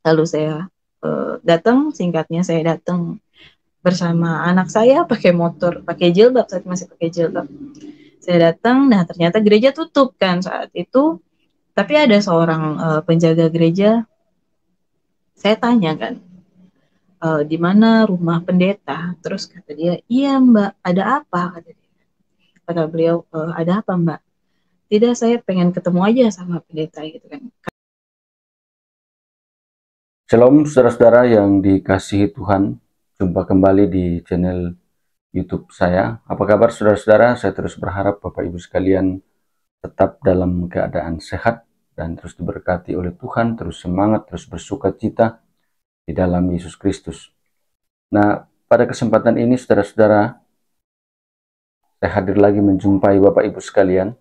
Lalu saya datang, singkatnya saya datang bersama anak saya pakai motor, pakai jilbab, saat masih pakai jilbab. Saya datang, nah ternyata gereja tutup kan saat itu, tapi ada seorang penjaga gereja. Saya tanya kan, di mana rumah pendeta? Terus kata dia, iya mbak, ada apa? Kata beliau, ada apa mbak? Tidak, saya pengen ketemu aja sama pendeta gitu kan. Shalom saudara-saudara yang dikasihi Tuhan, jumpa kembali di channel YouTube saya. Apa kabar saudara-saudara? Saya terus berharap Bapak Ibu sekalian tetap dalam keadaan sehat dan terus diberkati oleh Tuhan, terus semangat, terus bersuka cita di dalam Yesus Kristus. Nah, pada kesempatan ini saudara-saudara, saya hadir lagi menjumpai Bapak Ibu sekalian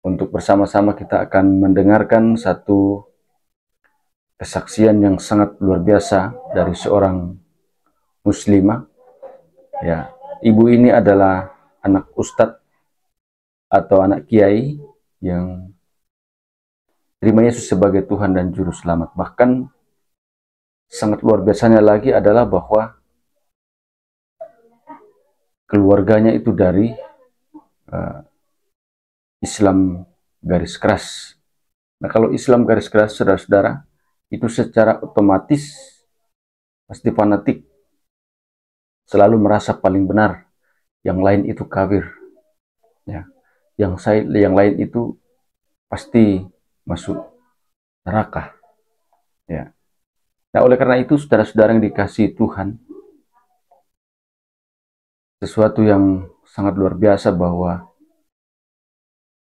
untuk bersama-sama kita akan mendengarkan satu kesaksian yang sangat luar biasa dari seorang muslimah. Ya, ibu ini adalah anak ustadz atau anak kiai yang terima Yesus sebagai Tuhan dan Juru Selamat. Bahkan sangat luar biasanya lagi adalah bahwa keluarganya itu dari Islam garis keras. Nah, kalau Islam garis keras, saudara-saudara, itu secara otomatis pasti fanatik, selalu merasa paling benar, yang lain itu kafir. Ya, yang lain itu pasti masuk neraka. Ya. Nah, oleh karena itu, saudara-saudara yang dikasihi Tuhan, sesuatu yang sangat luar biasa bahwa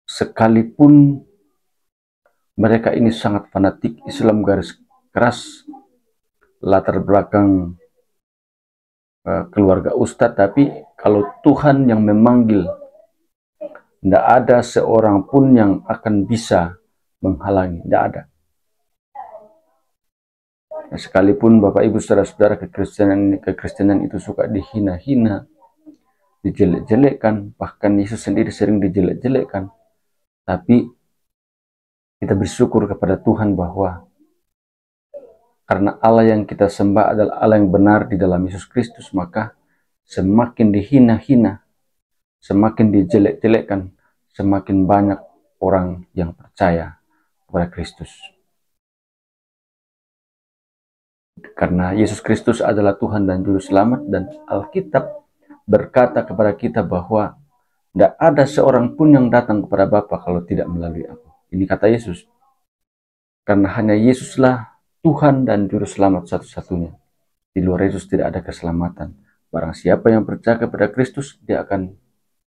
sekalipun mereka ini sangat fanatik Islam garis keras, latar belakang keluarga ustadz, tapi kalau Tuhan yang memanggil, tidak ada seorang pun yang akan bisa menghalangi, tidak ada. Nah, sekalipun Bapak Ibu saudara-saudara kekristenan itu suka dihina-hina, dijelek-jelekkan, bahkan Yesus sendiri sering dijelek-jelekkan, tapi kita bersyukur kepada Tuhan bahwa karena Allah yang kita sembah adalah Allah yang benar di dalam Yesus Kristus, maka semakin dihina-hina, semakin dijelek-jelekkan, semakin banyak orang yang percaya kepada Kristus. Karena Yesus Kristus adalah Tuhan dan Juru Selamat, dan Alkitab berkata kepada kita bahwa tidak ada seorang pun yang datang kepada Bapa kalau tidak melalui aku. Ini kata Yesus. Karena hanya Yesuslah Tuhan dan Juru Selamat satu-satunya. Di luar Yesus tidak ada keselamatan. Barang siapa yang percaya kepada Kristus, dia akan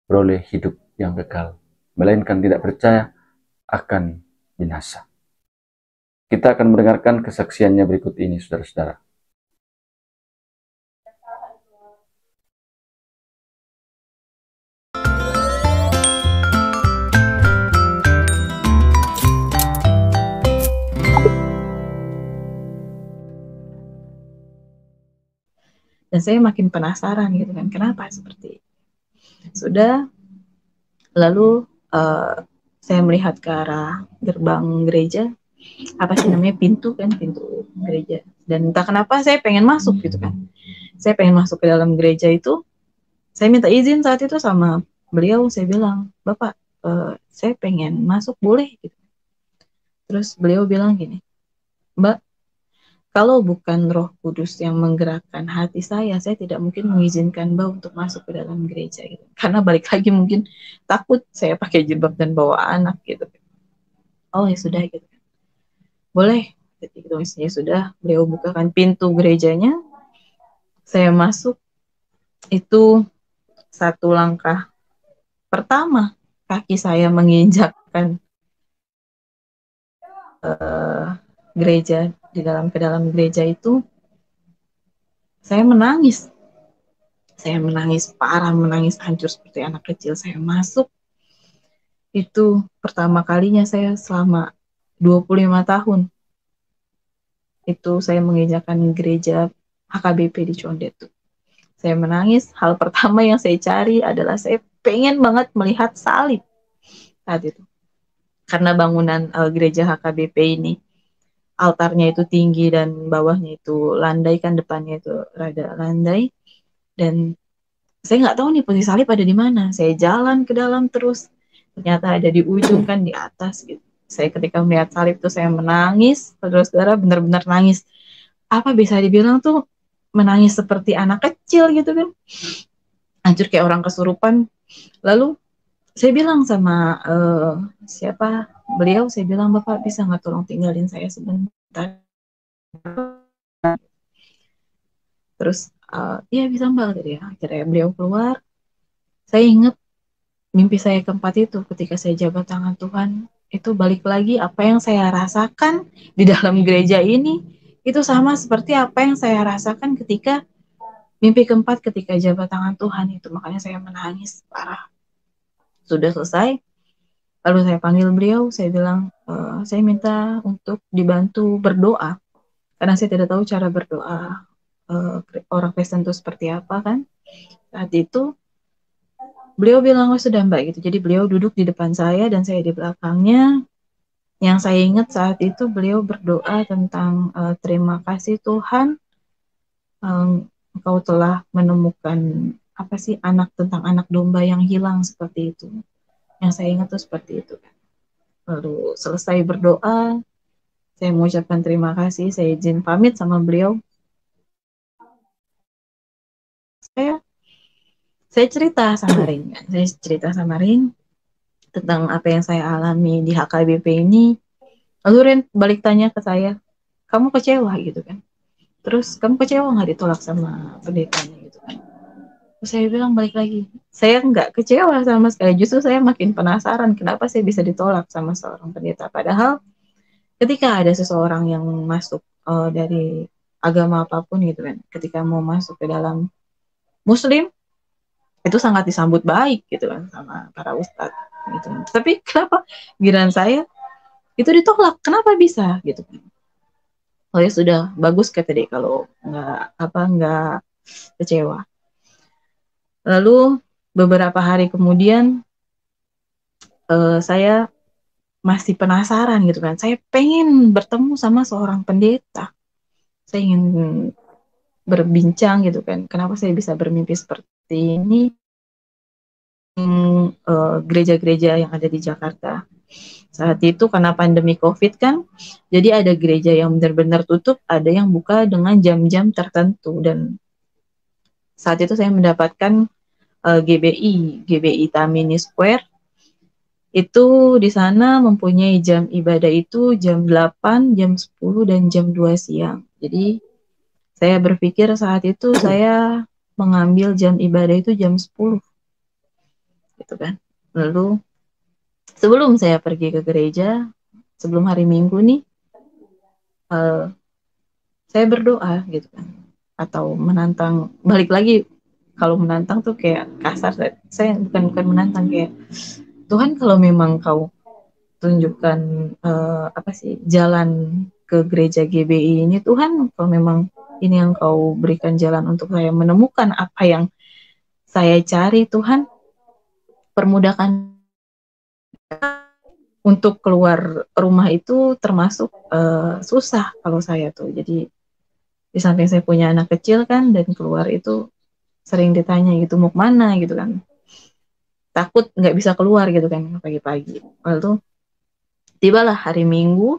beroleh hidup yang kekal. Melainkan tidak percaya akan binasa. Kita akan mendengarkan kesaksiannya berikut ini, saudara-saudara. Dan saya makin penasaran gitu kan, kenapa seperti itu. Sudah, lalu saya melihat ke arah gerbang gereja, apa sih namanya, pintu gereja. Dan entah kenapa saya pengen masuk gitu kan. Saya pengen masuk ke dalam gereja itu. Saya minta izin saat itu sama beliau, saya bilang, Bapak, saya pengen masuk, boleh gitu. Terus beliau bilang gini, Mbak, kalau bukan Roh Kudus yang menggerakkan hati saya tidak mungkin mengizinkan Mbak untuk masuk ke dalam gereja gitu. Karena balik lagi mungkin takut saya pakai jilbab dan bawa anak gitu. Oh ya sudah gitu. Boleh. Gitu, ya sudah, beliau bukakan pintu gerejanya. Saya masuk, itu satu langkah pertama kaki saya menginjakkan gereja, ke dalam gereja itu, saya menangis parah, menangis hancur seperti anak kecil. Saya masuk, itu pertama kalinya saya selama 25 tahun itu saya menginjakan gereja HKBP di Condet. Saya menangis. Hal pertama yang saya cari adalah saya pengen banget melihat salib saat itu, karena bangunan gereja HKBP ini altarnya itu tinggi dan bawahnya itu landai, kan depannya itu rada landai, dan saya nggak tahu nih posisi salib ada di mana. Saya jalan ke dalam terus, ternyata ada di ujung kan, di atas gitu. Saya ketika melihat salib itu saya menangis, saudara-saudara, benar-benar nangis. Apa bisa dibilang tuh menangis seperti anak kecil gitu kan, hancur kayak orang kesurupan. Lalu saya bilang sama siapa beliau, saya bilang, Bapak bisa nggak tolong tinggalin saya sebentar. Terus iya bisa Mbak, gitu ya. Akhirnya beliau keluar. Saya ingat mimpi saya keempat itu ketika saya jabat tangan Tuhan, itu balik lagi apa yang saya rasakan di dalam gereja ini, itu sama seperti apa yang saya rasakan ketika mimpi keempat ketika jabat tangan Tuhan itu. Makanya saya menangis parah. Sudah selesai, lalu saya panggil beliau, saya bilang, saya minta untuk dibantu berdoa, karena saya tidak tahu cara berdoa orang Kristen itu seperti apa kan. Saat itu beliau bilang, oh sudah Mbak gitu. Jadi beliau duduk di depan saya dan saya di belakangnya. Yang saya ingat saat itu beliau berdoa tentang terima kasih Tuhan, Engkau telah menemukan apa sih, anak, tentang anak domba yang hilang, seperti itu. Yang saya ingat tuh seperti itu kan. Lalu selesai berdoa, saya mengucapkan terima kasih, saya izin pamit sama beliau. Saya cerita sama Rin, kan. Saya cerita sama Rin tentang apa yang saya alami di HKBP ini. Lalu Rin balik tanya ke saya, kamu kecewa gitu kan? Terus kamu kecewa nggak ditolak sama pendetanya gitu kan? Terus saya bilang balik lagi, saya nggak kecewa sama sekali. Justru saya makin penasaran kenapa saya bisa ditolak sama seorang pendeta. Padahal ketika ada seseorang yang masuk dari agama apapun gitu kan, ketika mau masuk ke dalam Muslim, itu sangat disambut baik gitu kan sama para ustadz gitu. Tapi kenapa giliran saya itu ditolak? Kenapa bisa gitu kan? Oh ya sudah, bagus kata dia kalau nggak kecewa. Lalu beberapa hari kemudian saya masih penasaran gitu kan. Saya pengen bertemu sama seorang pendeta. Saya ingin berbincang gitu kan. Kenapa saya bisa bermimpi seperti ini? Gereja-gereja yang ada di Jakarta. Saat itu karena pandemi COVID kan, jadi ada gereja yang benar-benar tutup, ada yang buka dengan jam-jam tertentu. Dan saat itu saya mendapatkan GBI Tamini Square. Itu di sana mempunyai jam ibadah itu jam 8, jam 10, dan jam 2 siang. Jadi saya berpikir saat itu saya mengambil jam ibadah itu jam 10. Gitu kan. Lalu sebelum saya pergi ke gereja, sebelum hari Minggu nih, saya berdoa gitu kan. Atau menantang, balik lagi, kalau menantang tuh kayak kasar. Saya bukan menantang, kayak Tuhan kalau memang kau tunjukkan apa sih, jalan ke gereja GBI ini, Tuhan kalau memang ini yang kau berikan jalan untuk saya menemukan apa yang saya cari, Tuhan permudahkan untuk keluar rumah itu termasuk susah kalau saya tuh. Jadi di samping saya punya anak kecil kan, dan keluar itu sering ditanya gitu mau kemana gitu kan, takut nggak bisa keluar gitu kan pagi-pagi. Lalu tibalah hari Minggu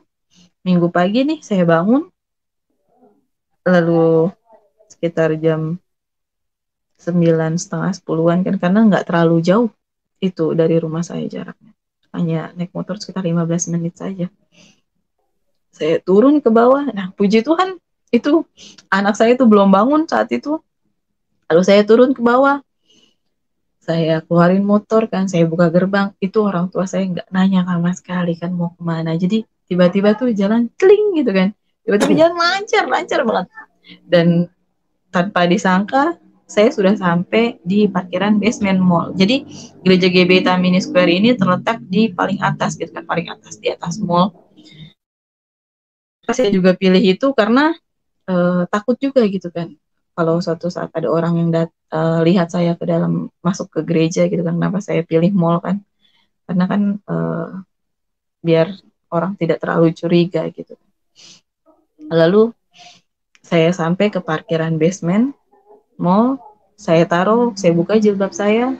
pagi nih, saya bangun lalu sekitar jam 9:30 10-an kan, karena nggak terlalu jauh itu dari rumah saya jaraknya, hanya naik motor sekitar 15 menit saja. Saya turun ke bawah, nah puji Tuhan itu anak saya itu belum bangun saat itu. Lalu saya turun ke bawah, saya keluarin motor kan, saya buka gerbang, itu orang tua saya nggak nanya sama sekali kan mau kemana. Jadi tiba-tiba tuh jalan kling gitu kan, tiba-tiba jalan lancar banget, dan tanpa disangka saya sudah sampai di parkiran basement mall. Jadi gereja GBI Tamini Square ini terletak di paling atas gitu kan, paling atas di atas mall. Saya juga pilih itu karena takut juga gitu kan, kalau suatu saat ada orang yang lihat saya ke dalam masuk ke gereja gitu kan. Kenapa saya pilih mall kan, karena kan biar orang tidak terlalu curiga gitu. Lalu saya sampai ke parkiran basement mall, saya buka jilbab saya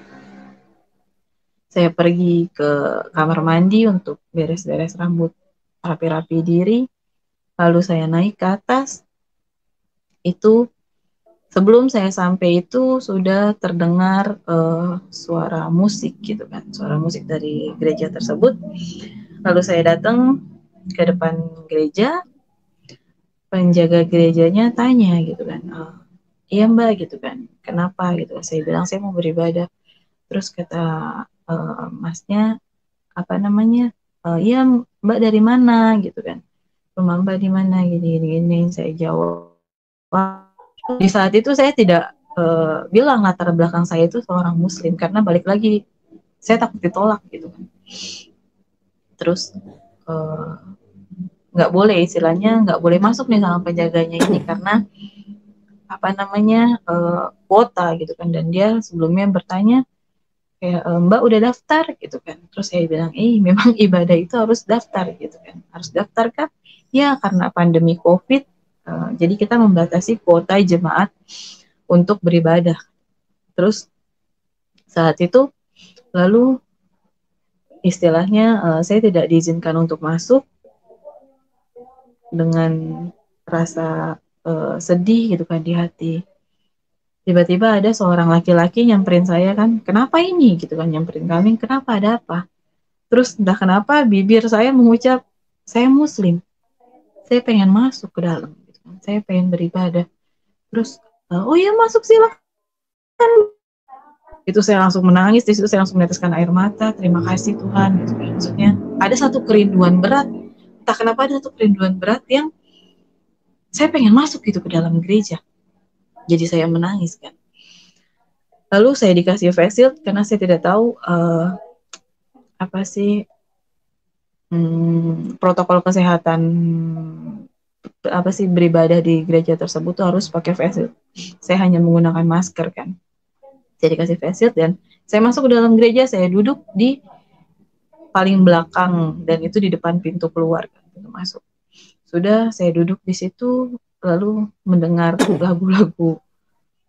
pergi ke kamar mandi untuk beres-beres rambut, rapi-rapi diri, lalu saya naik ke atas. Itu sebelum saya sampai itu sudah terdengar suara musik gitu kan, suara musik dari gereja tersebut. Lalu saya datang ke depan gereja, penjaga gerejanya tanya gitu kan, iya mbak gitu kan, kenapa gitu. Saya bilang saya mau beribadah. Terus kata masnya apa namanya, iya mbak dari mana gitu kan, rumah mbak di mana, gini gini gini. Saya jawab. Di saat itu saya tidak bilang latar belakang saya itu seorang muslim, karena balik lagi saya takut ditolak gitu kan. Terus nggak boleh, istilahnya nggak boleh masuk nih sama penjaganya ini karena apa namanya kuota gitu kan. Dan dia sebelumnya bertanya kayak, mbak udah daftar gitu kan. Terus saya bilang memang ibadah itu harus daftar gitu kan, harus daftar kan ya, karena pandemi COVID, jadi kita membatasi kuota jemaat untuk beribadah. Terus saat itu lalu istilahnya saya tidak diizinkan untuk masuk, dengan rasa sedih gitu kan di hati. Tiba-tiba ada seorang laki-laki nyamperin saya kan, kenapa ini gitu kan, nyamperin kami, kenapa, ada apa. Terus entah kenapa bibir saya mengucap, saya muslim, saya pengen masuk ke dalam gitu kan. Saya pengen beribadah. Terus oh iya masuk silakan. Itu saya langsung menangis, di situ saya langsung meneteskan air mata, terima kasih Tuhan gitu kan. Maksudnya ada satu kerinduan berat, entah kenapa ada satu kerinduan berat yang saya pengen masuk gitu ke dalam gereja. Jadi saya menangis kan. Lalu saya dikasih face shield karena saya tidak tahu apa sih protokol kesehatan, apa sih beribadah di gereja tersebut tuh harus pakai face shield. Saya hanya menggunakan masker kan. Saya dikasih face shield dan saya masuk ke dalam gereja, saya duduk di paling belakang dan itu di depan pintu keluar kan, pintu masuk. Sudah saya duduk di situ lalu mendengar lagu-lagu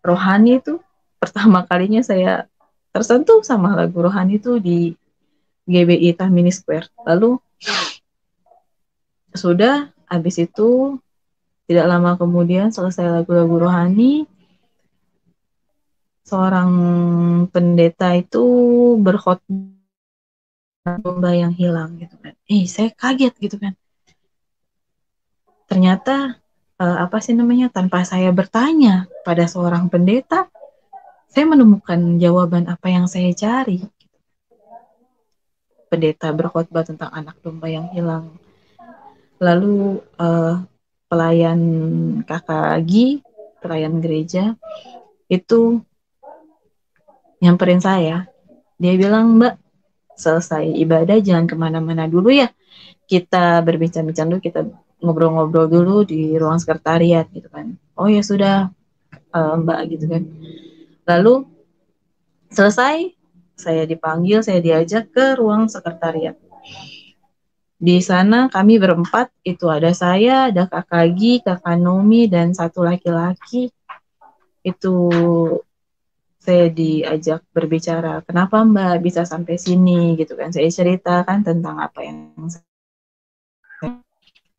rohani. Itu pertama kalinya saya tersentuh sama lagu rohani itu di GBI Tamini Square. Lalu sudah habis itu tidak lama kemudian selesai lagu-lagu rohani, seorang pendeta itu berkhotbah domba yang hilang gitu kan. Saya kaget gitu kan. Ternyata apa sih namanya, tanpa saya bertanya pada seorang pendeta, saya menemukan jawaban apa yang saya cari. Pendeta berkhotbah tentang anak domba yang hilang. Lalu pelayan kakak Agi, pelayan gereja, itu nyamperin saya. Dia bilang, Mbak, selesai ibadah jangan kemana-mana dulu ya. Kita berbincang-bincang dulu, kita ngobrol-ngobrol dulu di ruang sekretariat gitu kan. Oh ya sudah Mbak gitu kan. Lalu selesai, saya dipanggil, saya diajak ke ruang sekretariat. Di sana kami berempat, itu ada saya, ada kakak Gi, kakak Nomi, dan satu laki-laki. Itu saya diajak berbicara, kenapa Mbak bisa sampai sini gitu kan. Saya ceritakan tentang apa yang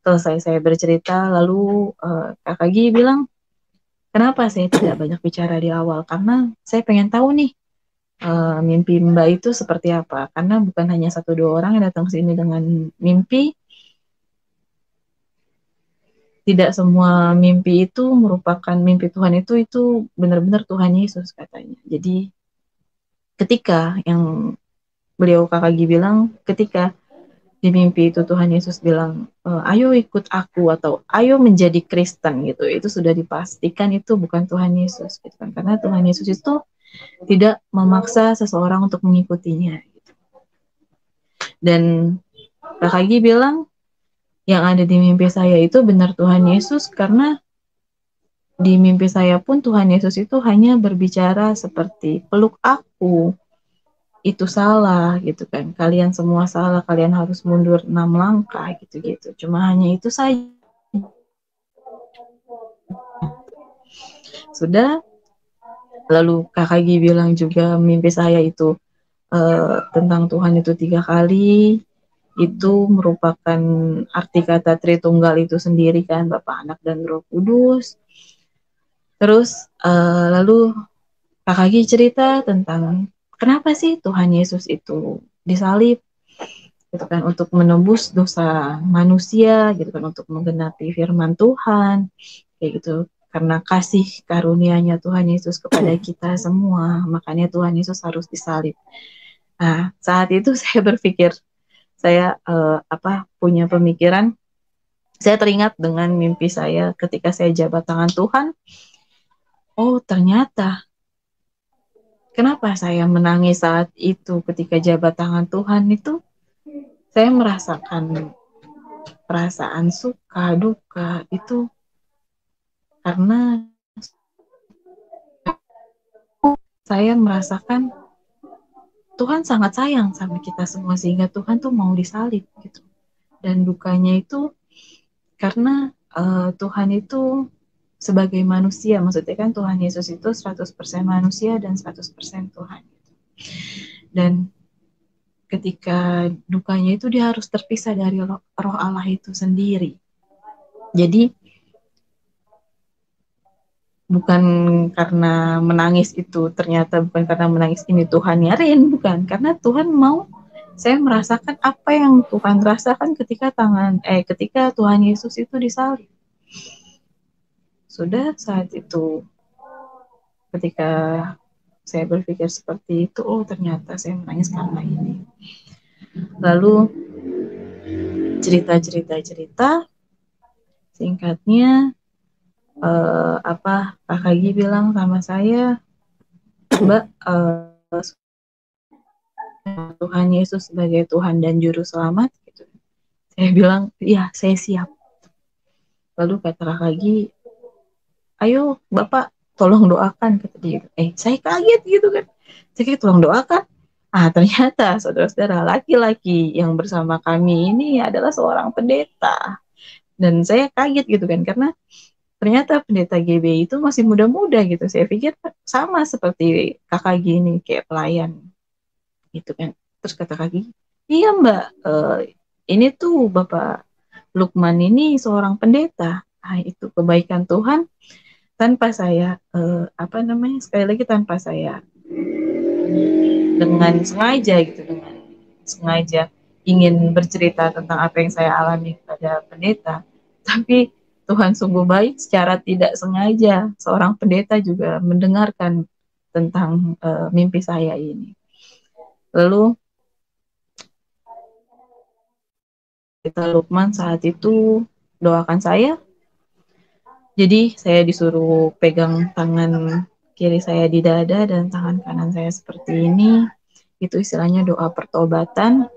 selesai saya bercerita. Lalu kakak Gi bilang, kenapa saya tidak banyak bicara di awal, karena saya pengen tahu nih mimpi Mbak itu seperti apa, karena bukan hanya 1-2 orang yang datang ke sini dengan mimpi. Tidak semua mimpi itu merupakan mimpi Tuhan, itu benar-benar Tuhan Yesus katanya. Jadi ketika yang beliau kakak Gi bilang, ketika di mimpi itu Tuhan Yesus bilang, ayo ikut aku atau ayo menjadi Kristen gitu, itu sudah dipastikan itu bukan Tuhan Yesus gitu kan, karena Tuhan Yesus itu tidak memaksa seseorang untuk mengikutinya gitu. Dan kakak Gi bilang yang ada di mimpi saya itu benar Tuhan Yesus, karena di mimpi saya pun Tuhan Yesus itu hanya berbicara seperti, peluk aku, itu salah gitu kan, kalian semua salah, kalian harus mundur 6 langkah gitu-gitu. Cuma hanya itu saja. Sudah, lalu Kakak Gi bilang juga mimpi saya itu tentang Tuhan itu 3 kali, itu merupakan arti kata Tritunggal itu sendiri kan, Bapa, Anak, dan Roh Kudus. Terus lalu Kakak Gi cerita tentang kenapa sih Tuhan Yesus itu disalib, gitu kan, untuk menembus dosa manusia, gitu kan, untuk menggenapi firman Tuhan, kayak gitu. Karena kasih karunia-Nya Tuhan Yesus kepada kita semua, makanya Tuhan Yesus harus disalib. Nah, saat itu saya berpikir, saya punya pemikiran, saya teringat dengan mimpi saya ketika saya jabat tangan Tuhan. Oh, ternyata kenapa saya menangis saat itu ketika jabat tangan Tuhan itu, saya merasakan perasaan suka, duka itu karena saya merasakan Tuhan sangat sayang sama kita semua sehingga Tuhan tuh mau disalib gitu. Dan dukanya itu karena Tuhan itu sebagai manusia, maksudnya kan Tuhan Yesus itu 100% manusia dan 100% Tuhan. Dan ketika dukanya itu dia harus terpisah dari roh Allah itu sendiri. Jadi bukan karena menangis itu, ternyata bukan karena menangis ini Tuhan nyariin, bukan, karena Tuhan mau saya merasakan apa yang Tuhan rasakan ketika Tuhan Yesus itu disalib. Sudah saat itu ketika saya berpikir seperti itu, oh ternyata saya menangis karena ini. Lalu cerita singkatnya, Kakak Gi bilang sama saya, Mbak, Tuhan Yesus sebagai Tuhan dan Juru Selamat gitu. Saya bilang, iya saya siap. Lalu kata Kakak Gi, ayo Bapak tolong doakan, kata dia. Saya kaget gitu kan, saya kaget, tolong doakan. Ternyata saudara-saudara, laki-laki yang bersama kami ini adalah seorang pendeta. Dan saya kaget gitu kan, karena ternyata pendeta GBI itu masih muda-muda gitu. Saya pikir sama seperti Kakak gini, kayak pelayan gitu kan. Terus kata Kakak, iya Mbak, ini tuh Bapak Lukman ini seorang pendeta. Itu kebaikan Tuhan tanpa saya sekali lagi tanpa saya dengan sengaja gitu, dengan sengaja ingin bercerita tentang apa yang saya alami kepada pendeta, tapi Tuhan sungguh baik, secara tidak sengaja seorang pendeta juga mendengarkan tentang mimpi saya ini. Lalu pendeta Lukman saat itu doakan saya. Jadi saya disuruh pegang tangan kiri saya di dada dan tangan kanan saya seperti ini. Itu istilahnya doa pertobatan.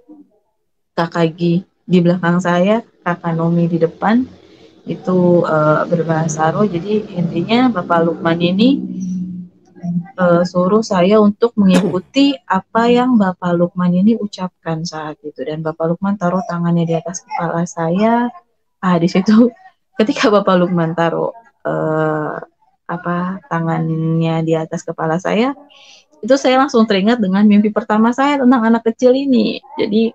Kakak Gi di belakang saya, Kakak Nomi di depan. Itu berbahasa roh. Jadi intinya Bapak Lukman ini suruh saya untuk mengikuti apa yang Bapak Lukman ini ucapkan saat itu. Dan Bapak Lukman taruh tangannya di atas kepala saya. Di situ ketika Bapak Lukman taruh tangannya di atas kepala saya, itu saya langsung teringat dengan mimpi pertama saya tentang anak kecil ini. Jadi,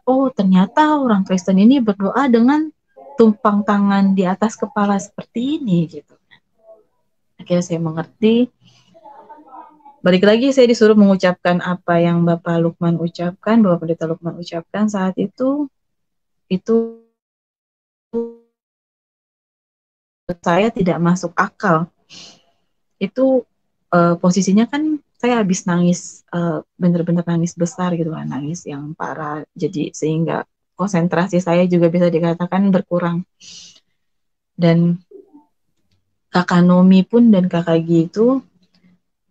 oh ternyata orang Kristen ini berdoa dengan tumpang tangan di atas kepala seperti ini gitu. Akhirnya saya mengerti. Balik lagi saya disuruh mengucapkan apa yang Bapak Lukman ucapkan, Bapak Pendeta Lukman ucapkan saat itu saya tidak masuk akal. Itu posisinya kan saya habis nangis, bener-bener nangis besar gitu kan, nangis yang parah, jadi sehingga konsentrasi saya juga bisa dikatakan berkurang. Dan Kakak Nomi pun dan Kakak Gi itu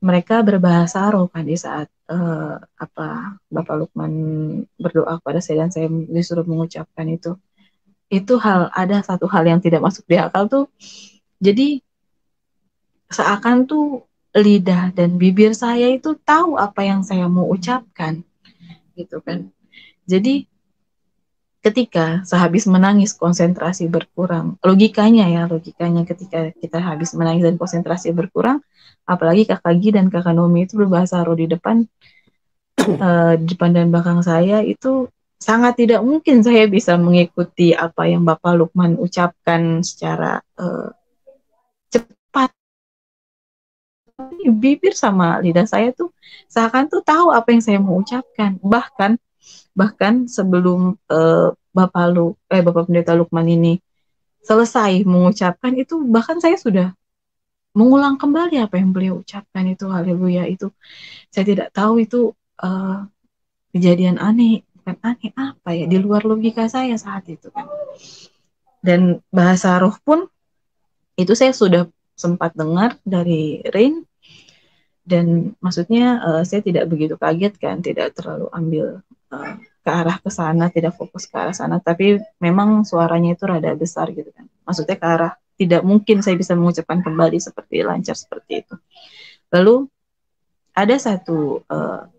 mereka berbahasa roh kan di saat Bapak Lukman berdoa kepada saya dan saya disuruh mengucapkan itu. Itu ada satu hal yang tidak masuk di akal tuh. Jadi seakan tuh lidah dan bibir saya itu tahu apa yang saya mau ucapkan gitu kan. Jadi ketika sehabis menangis konsentrasi berkurang. Logikanya ketika kita habis menangis dan konsentrasi berkurang, apalagi Kakak Gi dan Kakak Nomi itu berbahasa roh di depan, di depan dan belakang saya, itu sangat tidak mungkin saya bisa mengikuti apa yang Bapak Lukman ucapkan secara cepat. Bibir sama lidah saya tuh seakan tuh tahu apa yang saya mau ucapkan. Bahkan sebelum Bapak Pendeta Lukman ini selesai mengucapkan itu, bahkan saya sudah mengulang kembali apa yang beliau ucapkan itu. Haleluya, itu saya tidak tahu itu kejadian aneh, bukan aneh apa ya, di luar logika saya saat itu kan. Dan bahasa roh pun itu saya sudah sempat dengar dari Rain, dan maksudnya saya tidak begitu kaget kan, tidak terlalu ambil ke arah ke sana, tidak fokus ke arah sana, tapi memang suaranya itu rada besar gitu kan, maksudnya ke arah tidak mungkin saya bisa mengucapkan kembali seperti lancar seperti itu. Lalu ada satu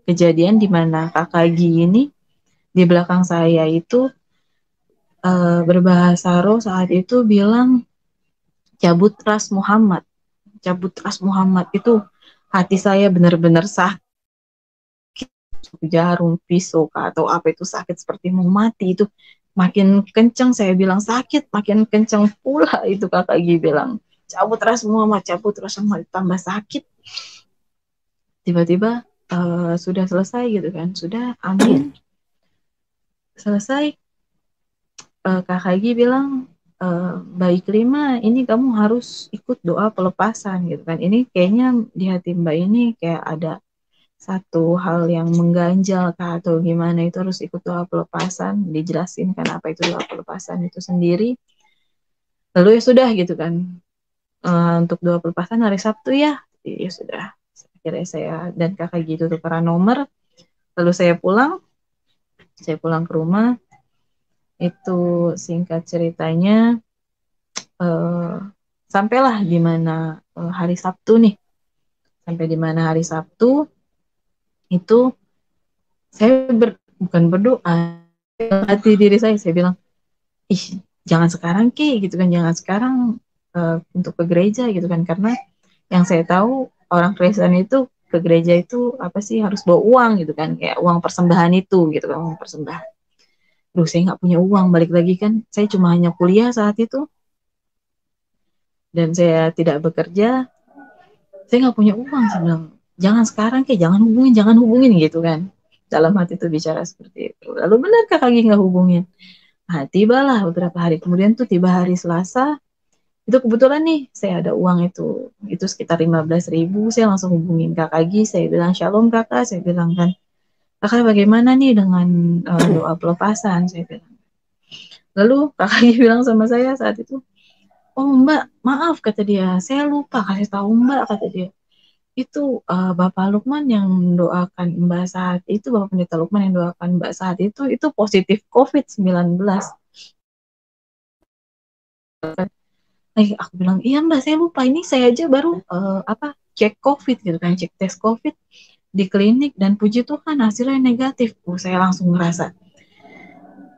kejadian di mana Kakak Gi ini di belakang saya itu berbahasa roh saat itu bilang cabut ras Muhammad, cabut ras Muhammad. Itu hati saya benar-benar sakit, jarum, pisau, atau apa itu, sakit seperti mau mati. Itu makin kencang saya bilang sakit, makin kencang pula itu Kakak Gi bilang cabut ras Muhammad, cabut ras Muhammad, tambah sakit. Tiba-tiba sudah selesai gitu kan, sudah amin selesai, Kakak Gi bilang baik Lima, ini kamu harus ikut doa pelepasan gitu kan. Ini kayaknya di hati Mbak ini kayak ada satu hal yang mengganjal kah atau gimana, itu harus ikut doa pelepasan. Dijelasin kan apa itu doa pelepasan itu sendiri. Lalu ya sudah gitu kan, untuk doa pelepasan hari Sabtu ya, ya sudah. Akhirnya saya dan Kakak gitu tukeran nomor, lalu saya pulang ke rumah. Itu singkat ceritanya sampailah di mana hari Sabtu nih, sampai di mana hari Sabtu itu saya bukan berdoa, hati diri saya bilang, ih jangan sekarang Ki gitu kan, jangan sekarang untuk ke gereja gitu kan, karena yang saya tahu orang Kristen itu ke gereja itu apa sih, harus bawa uang gitu kan, kayak uang persembahan itu gitu kan, uang persembahan. Duh, saya nggak punya uang, balik lagi kan saya cuma hanya kuliah saat itu dan saya tidak bekerja, saya nggak punya uang. Saya bilang jangan sekarang Ki, jangan hubungin gitu kan, dalam hati itu bicara seperti itu. Lalu benar Kakak lagi nggak hubungin. Nah, tibalah beberapa hari kemudian tuh, tiba hari Selasa, itu kebetulan nih saya ada uang itu sekitar 15.000. Saya langsung hubungin Kakak Gi, saya bilang shalom Kakak, saya bilang kan, Kakak bagaimana nih dengan doa pelepasan, saya bilang. Lalu Kakak Gi bilang sama saya saat itu, oh Mbak, maaf kata dia, saya lupa kasih tahu Mbak, kata dia. Itu Bapak Lukman yang doakan Mbak saat itu, Bapak Pendeta Lukman yang doakan Mbak saat itu positif COVID-19. Aku bilang, iya Mbak, saya lupa, ini saya aja baru cek COVID gitu kan, cek tes COVID di klinik, dan puji Tuhan hasilnya negatif. Saya langsung ngerasa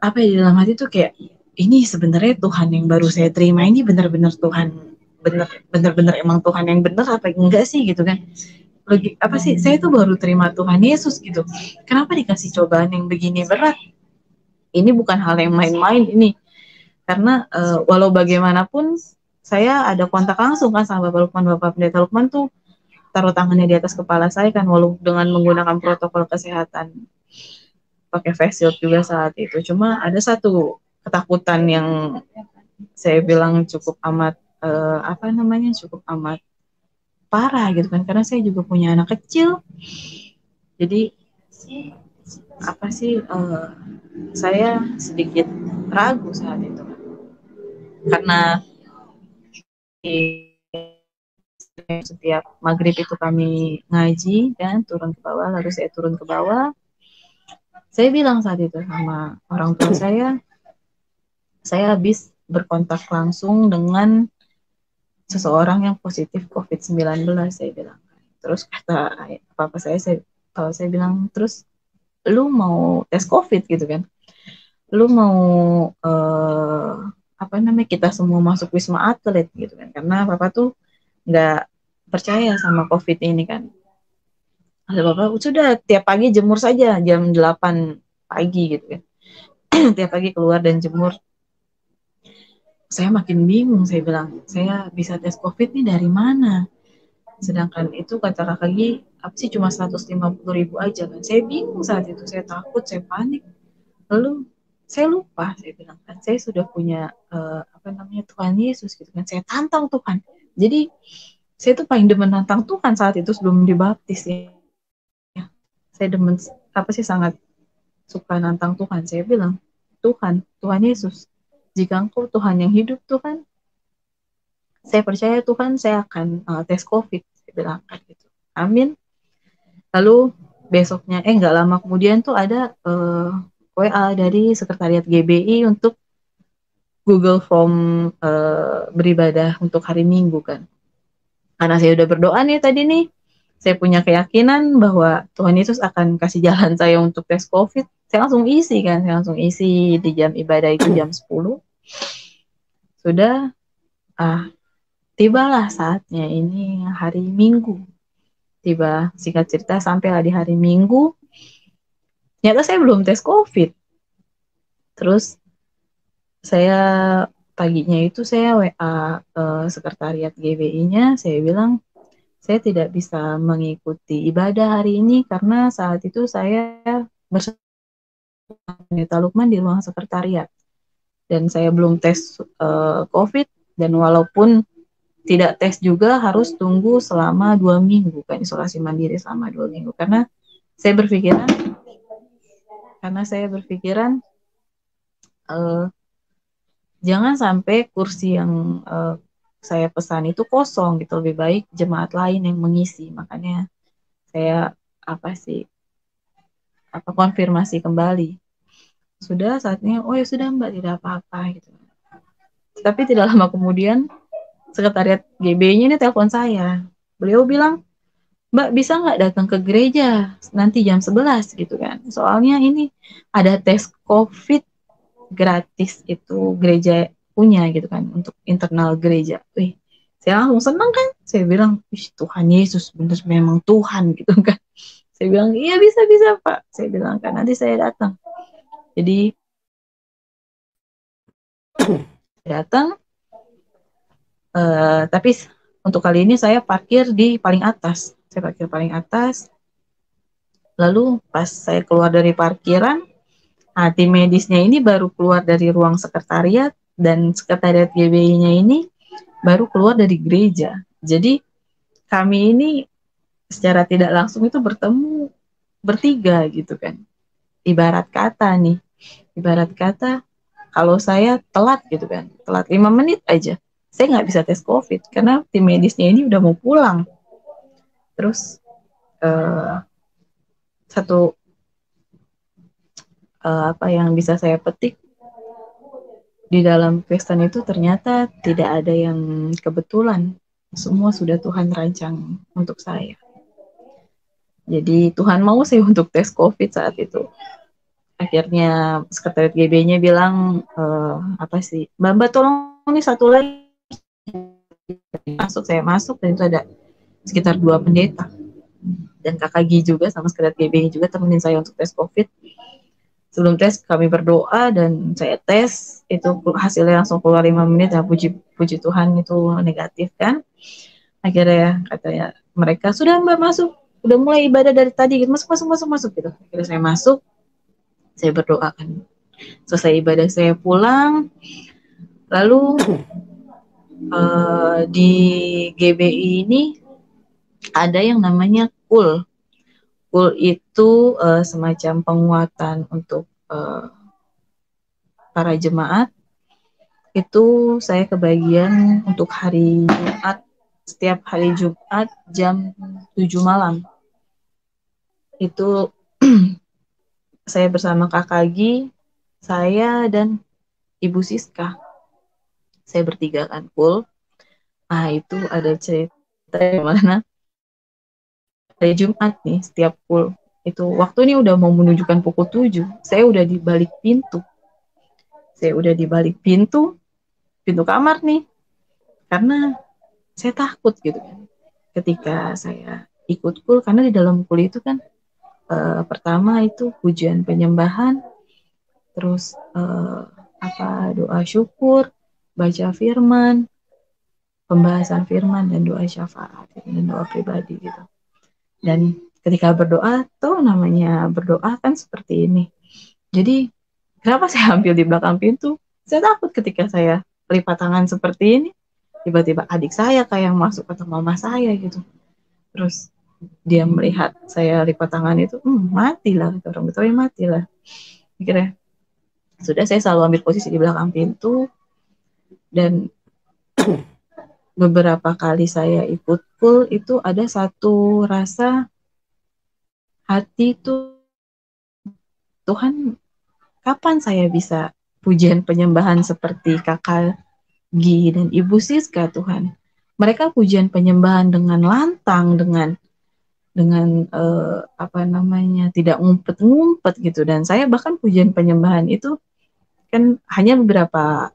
apa ya, di dalam hati tuh kayak, ini sebenarnya Tuhan yang baru saya terima ini benar-benar Tuhan, benar-benar emang Tuhan yang benar apa enggak sih gitu kan. Lagi apa sih, saya tuh baru terima Tuhan Yesus gitu, kenapa dikasih cobaan yang begini berat. Ini bukan hal yang main-main ini, karena walau bagaimanapun saya ada kontak langsung kan sama Bapak Lukman, Bapak Pendeta Lukman tuh taruh tangannya di atas kepala saya kan, walau dengan menggunakan protokol kesehatan, pakai face shield juga saat itu. Cuma ada satu ketakutan yang saya bilang cukup amat cukup amat parah gitu kan, karena saya juga punya anak kecil. Jadi apa sih, saya sedikit ragu saat itu karena setiap maghrib itu kami ngaji dan turun ke bawah, lalu saya turun ke bawah. Saya bilang saat itu sama orang tua saya habis berkontak langsung dengan seseorang yang positif COVID-19, saya bilang. Terus kata papa saya bilang, terus lu mau tes COVID gitu kan. lu mau apa namanya, kita semua masuk Wisma Atlet gitu kan, karena papa tuh nggak percaya sama COVID ini kan. Ada bapak sudah tiap pagi jemur saja jam 8 pagi gitu kan. Tiap pagi keluar dan jemur. Saya makin bingung, saya bilang, saya bisa tes COVID ini dari mana? Sedangkan itu kata kakak Gi, apa sih cuma 150.000 aja kan. Saya bingung saat itu, saya takut, saya panik. Lalu saya lupa, saya bilang kan, saya sudah punya apa namanya, Tuhan Yesus gitu kan. Saya tantang Tuhan. Jadi saya tuh paling demen nantang Tuhan saat itu sebelum dibaptis ya. Saya demen apa sih, sangat suka nantang Tuhan. Saya bilang, Tuhan Yesus, jika Engkau Tuhan yang hidup Tuhan, saya percaya Tuhan, saya akan tes COVID. Saya bilang kan gitu. Amin. Lalu besoknya, nggak lama kemudian tuh ada WA dari Sekretariat GBI untuk Google Form beribadah untuk hari Minggu kan. Karena saya udah berdoa nih tadi nih, saya punya keyakinan bahwa Tuhan Yesus akan kasih jalan saya untuk tes COVID. Saya langsung isi kan, saya langsung isi di jam ibadah itu jam 10. Sudah, tibalah saatnya ini hari Minggu. Tiba, singkat cerita, sampailah di hari Minggu, ternyata saya belum tes COVID. Terus saya paginya itu saya WA Sekretariat GBI-nya, saya bilang, saya tidak bisa mengikuti ibadah hari ini karena saat itu saya bersama Pendeta Lukman di ruang sekretariat dan saya belum tes COVID, dan walaupun tidak tes juga harus tunggu selama 2 minggu kan, isolasi mandiri selama 2 minggu karena saya berpikiran jangan sampai kursi yang saya pesan itu kosong gitu, lebih baik jemaat lain yang mengisi. Makanya saya konfirmasi kembali. Sudah saatnya, oh ya sudah Mbak, tidak apa-apa gitu. Tapi tidak lama kemudian Sekretariat GB-nya ini telepon saya. Beliau bilang, Mbak bisa nggak datang ke gereja nanti jam 11 gitu kan. Soalnya ini ada tes COVID gratis itu gereja punya gitu kan, untuk internal gereja. Wih, saya langsung senang kan. Saya bilang, Tuhan Yesus benar memang Tuhan gitu kan. Saya bilang, iya bisa Pak. Saya bilang kan, nanti saya datang. Jadi datang, tapi untuk kali ini saya parkir di paling atas. Saya parkir paling atas. Lalu pas saya keluar dari parkiran, tim medisnya ini baru keluar dari ruang sekretariat, dan sekretariat GBI-nya ini baru keluar dari gereja. Jadi kami ini secara tidak langsung itu bertemu bertiga gitu kan. Ibarat kata kalau saya telat gitu kan, telat 5 menit aja, saya nggak bisa tes COVID karena tim medisnya ini udah mau pulang. Terus satu apa yang bisa saya petik di dalam Kristen itu, ternyata tidak ada yang kebetulan, semua sudah Tuhan rancang untuk saya. Jadi Tuhan mau sih untuk tes COVID saat itu. Akhirnya sekretariat GB-nya bilang, Mbak tolong nih satu lagi. Saya masuk dan itu ada sekitar 2 pendeta. Dan kakak Gi juga sama sekretariat GB juga temenin saya untuk tes COVID. Sebelum tes kami berdoa dan saya tes, itu hasilnya langsung keluar 5 menit ya, puji Tuhan itu negatif kan. Akhirnya katanya mereka, sudah Mbak masuk, udah mulai ibadah dari tadi gitu, masuk gitu. Akhirnya saya masuk, saya berdoa kan. Selesai ibadah saya pulang, lalu di GBI ini ada yang namanya KUL. KUL itu semacam penguatan untuk para jemaat. Itu saya kebagian untuk hari Jumat, setiap hari Jumat jam 7 malam. Itu saya bersama Kakak Gi, saya dan Ibu Siska. Saya bertiga kan, KUL. Itu ada cerita di mana hari Jumat nih, setiap KUL itu waktu ini udah mau menunjukkan pukul 7, saya udah di balik pintu. Saya udah di balik pintu kamar nih, karena saya takut gitu kan. Ketika saya ikut kul, karena di dalam kul itu kan pertama itu pujian penyembahan, terus doa syukur, baca firman, pembahasan firman, dan doa syafaat dan doa pribadi gitu. Dan ketika berdoa tuh namanya berdoa kan seperti ini. Jadi kenapa saya ambil di belakang pintu? Saya takut ketika saya lipat tangan seperti ini, tiba-tiba adik saya kayak yang masuk atau mama saya gitu. Terus dia melihat saya lipat tangan itu, matilah, orang Betawi matilah. Akhirnya sudah, saya selalu ambil posisi di belakang pintu, dan beberapa kali saya ikut kul itu ada satu rasa hati tuh, Tuhan, kapan saya bisa pujian penyembahan seperti kakak Gi dan Ibu Siska, Tuhan. Mereka pujian penyembahan dengan lantang, dengan tidak ngumpet-ngumpet gitu. Dan saya bahkan pujian penyembahan itu kan hanya beberapa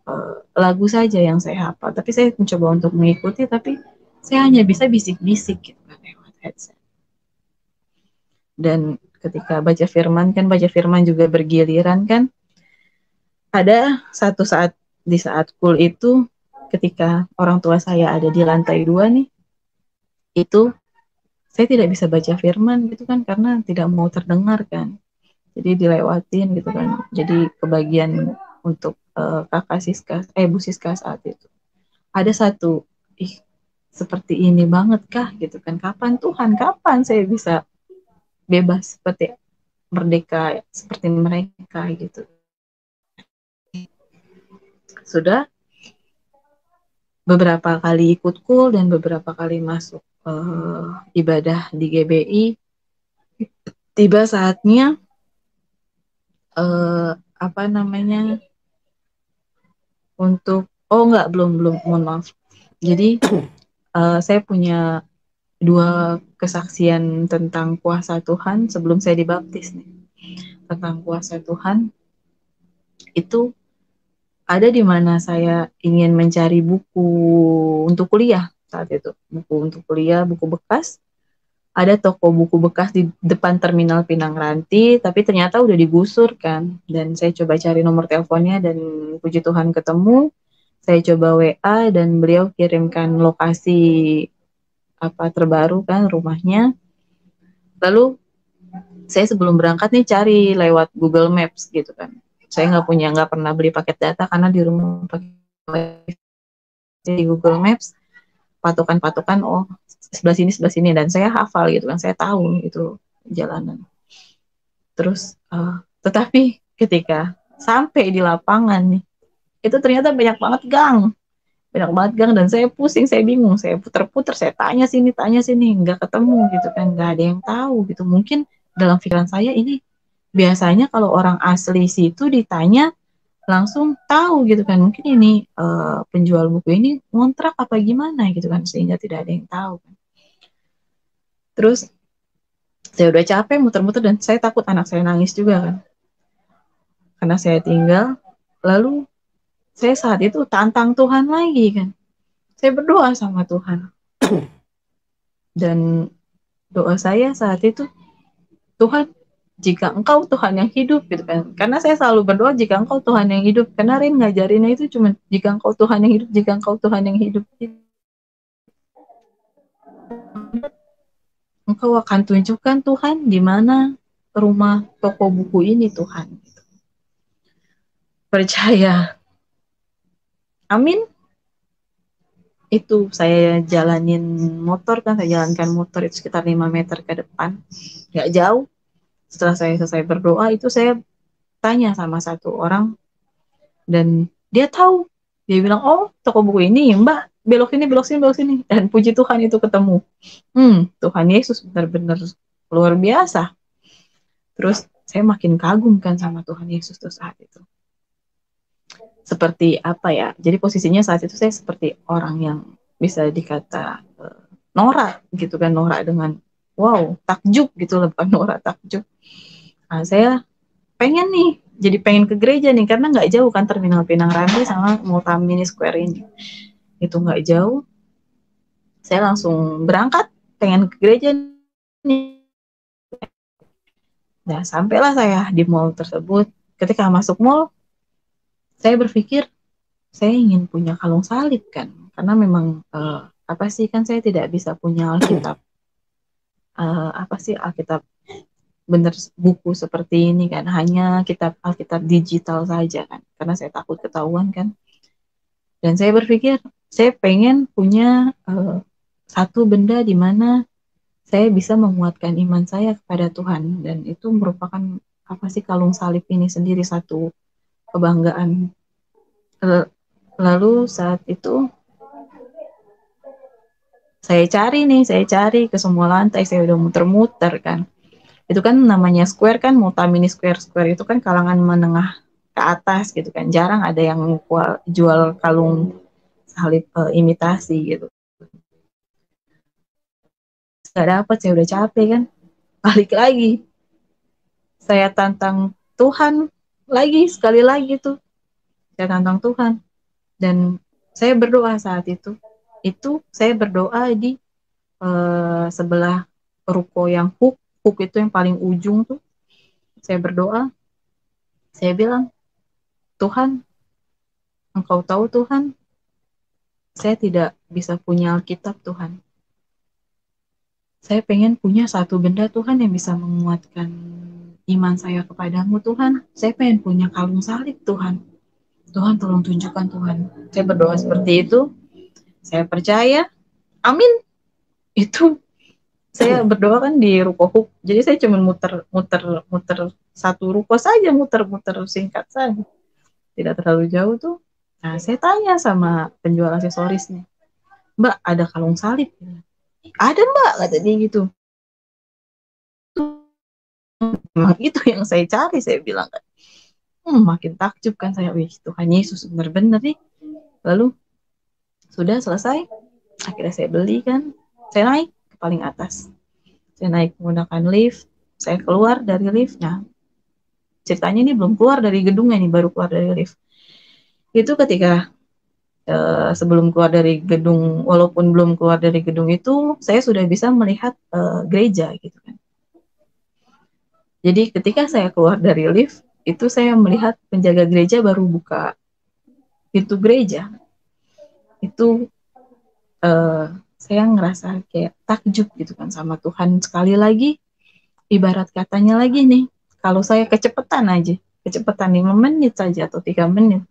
lagu saja yang saya hafal, tapi saya mencoba untuk mengikuti, tapi saya hanya bisa bisik-bisik gitu kan lewat headset. Dan ketika baca firman juga bergiliran kan. Ada satu saat, di saat kul itu, ketika orang tua saya ada di lantai 2 nih, itu saya tidak bisa baca firman gitu kan, karena tidak mau terdengar kan. Jadi dilewatin gitu kan. Jadi kebagian untuk kakak Siska, Bu Siska saat itu. Ada satu, seperti ini banget kah gitu kan. Kapan Tuhan, kapan saya bisa bebas seperti merdeka seperti mereka gitu. Sudah beberapa kali ikut kul dan beberapa kali masuk ibadah di GBI. Tiba saatnya untuk belum, mohon maaf. Jadi saya punya 2 kesaksian tentang kuasa Tuhan sebelum saya dibaptis nih. Tentang kuasa Tuhan itu ada di mana saya ingin mencari buku untuk kuliah saat itu. Buku untuk kuliah, buku bekas. Ada toko buku bekas di depan Terminal Pinang Ranti, tapi ternyata udah digusur kan. Dan saya coba cari nomor teleponnya dan puji Tuhan ketemu. Saya coba WA dan beliau kirimkan lokasi terbaru kan rumahnya. Lalu saya sebelum berangkat nih cari lewat Google Maps gitu kan. Saya nggak pernah beli paket data karena di rumah pakai di Google Maps patokan sebelah sini, dan saya hafal gitu kan, saya tahu itu jalanan. Terus tetapi ketika sampai di lapangan nih, itu ternyata banyak banget gang, dan saya pusing, saya bingung, saya puter-puter, saya tanya sini nggak ketemu gitu kan, nggak ada yang tahu gitu. Mungkin dalam pikiran saya ini biasanya kalau orang asli situ ditanya langsung tahu gitu kan, mungkin ini penjual buku ini ngontrak apa gimana gitu kan, sehingga tidak ada yang tahu kan. Terus saya udah capek muter-muter dan saya takut anak saya nangis juga kan, karena saya tinggal. Lalu saya saat itu tantang Tuhan lagi kan, saya berdoa sama Tuhan, dan doa saya saat itu, Tuhan, jika Engkau Tuhan yang hidup gitu kan, karena saya selalu berdoa jika Engkau Tuhan yang hidup, karena Rin ngajarinnya itu cuma jika Engkau Tuhan yang hidup, jika Engkau Tuhan yang hidup, Engkau akan tunjukkan Tuhan di mana rumah toko buku ini Tuhan. Percaya. Amin. Itu saya jalanin motor kan, saya jalankan motor itu sekitar 5 meter ke depan, nggak jauh. Setelah saya selesai berdoa itu, saya tanya sama satu orang dan dia tahu, dia bilang, oh toko buku ini Mbak, belok sini, dan puji Tuhan itu ketemu. Tuhan Yesus benar-benar luar biasa. Terus saya makin kagum kan sama Tuhan Yesus tuh saat itu. Seperti apa ya, jadi posisinya saat itu saya seperti orang yang bisa dikata norak gitu kan, norak dengan wow, takjub gitu, bukan norak, takjub. Nah, saya pengen nih jadi pengen ke gereja nih, karena nggak jauh kan Terminal Pinang Ranti sama Multamini Square ini. Itu nggak jauh. Saya langsung berangkat, pengen ke gereja nih. Nah, sampailah saya di mall tersebut. Ketika masuk mall, saya berpikir saya ingin punya kalung salib kan, karena memang apa sih, kan saya tidak bisa punya Alkitab, apa sih Alkitab bener buku seperti ini kan, hanya kitab Alkitab digital saja kan, karena saya takut ketahuan kan. Dan saya berpikir saya pengen punya satu benda di mana saya bisa menguatkan iman saya kepada Tuhan, dan itu merupakan apa sih, kalung salib ini sendiri satu kebanggaan. Lalu saat itu saya cari ke semua lantai, saya udah muter-muter kan. Itu kan namanya square kan, Multamini Square. Square itu kan kalangan menengah ke atas gitu kan. Jarang ada yang jual kalung salib imitasi gitu. Gak dapet, saya udah capek kan. Balik lagi. Saya tantang Tuhan lagi, sekali lagi tuh. Saya tantang Tuhan. Dan saya berdoa saat itu. Itu saya berdoa di sebelah ruko yang hook itu yang paling ujung tuh. Saya berdoa, saya bilang, Tuhan, Engkau tahu Tuhan, saya tidak bisa punya Alkitab Tuhan. Saya pengen punya satu benda Tuhan yang bisa menguatkan iman saya kepadamu Tuhan. Saya pengen punya kalung salib Tuhan. Tuhan tolong tunjukkan Tuhan. Saya berdoa seperti itu. Saya percaya. Amin. Itu saya berdoa kan di ruko hook. Jadi saya cuma muter satu ruko saja, muter singkat saja. Tidak terlalu jauh tuh. Nah, saya tanya sama penjual aksesorisnya, Mbak, ada kalung salib? Ada Mbak, kata dia gitu. Memang itu yang saya cari, saya bilang kan. Makin takjub kan saya, wih Tuhan Yesus benar-benar nih. Lalu sudah selesai, akhirnya saya beli kan, saya naik ke paling atas. Saya naik menggunakan lift, saya keluar dari lift. Nah, ceritanya ini belum keluar dari gedungnya nih, baru keluar dari lift. Itu ketika sebelum keluar dari gedung, walaupun belum keluar dari gedung itu, saya sudah bisa melihat gereja gitu kan. Jadi ketika saya keluar dari lift, itu saya melihat penjaga gereja baru buka pintu gereja. Itu saya ngerasa kayak takjub gitu kan sama Tuhan sekali lagi. Ibarat katanya lagi nih, kalau saya kecepatan 5 menit saja atau 3 menit,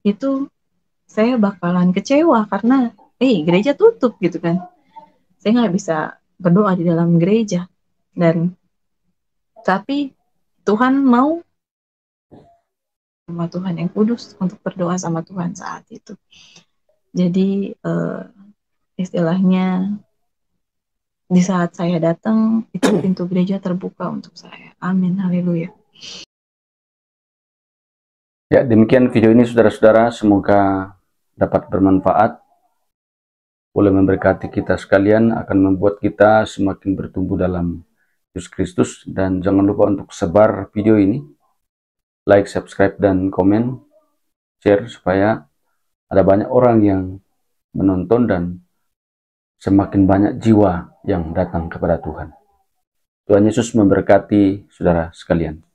itu saya bakalan kecewa karena gereja tutup gitu kan. Saya nggak bisa berdoa di dalam gereja. Dan tapi Tuhan mau sama Tuhan yang kudus untuk berdoa sama Tuhan saat itu. Jadi istilahnya di saat saya datang itu pintu gereja terbuka untuk saya. Amin, haleluya. Ya, demikian video ini saudara-saudara, semoga dapat bermanfaat, boleh memberkati kita sekalian, akan membuat kita semakin bertumbuh dalam Yesus Kristus. Dan jangan lupa untuk sebar video ini, like, subscribe, dan komen, share, supaya ada banyak orang yang menonton dan semakin banyak jiwa yang datang kepada Tuhan. Tuhan Yesus memberkati saudara sekalian.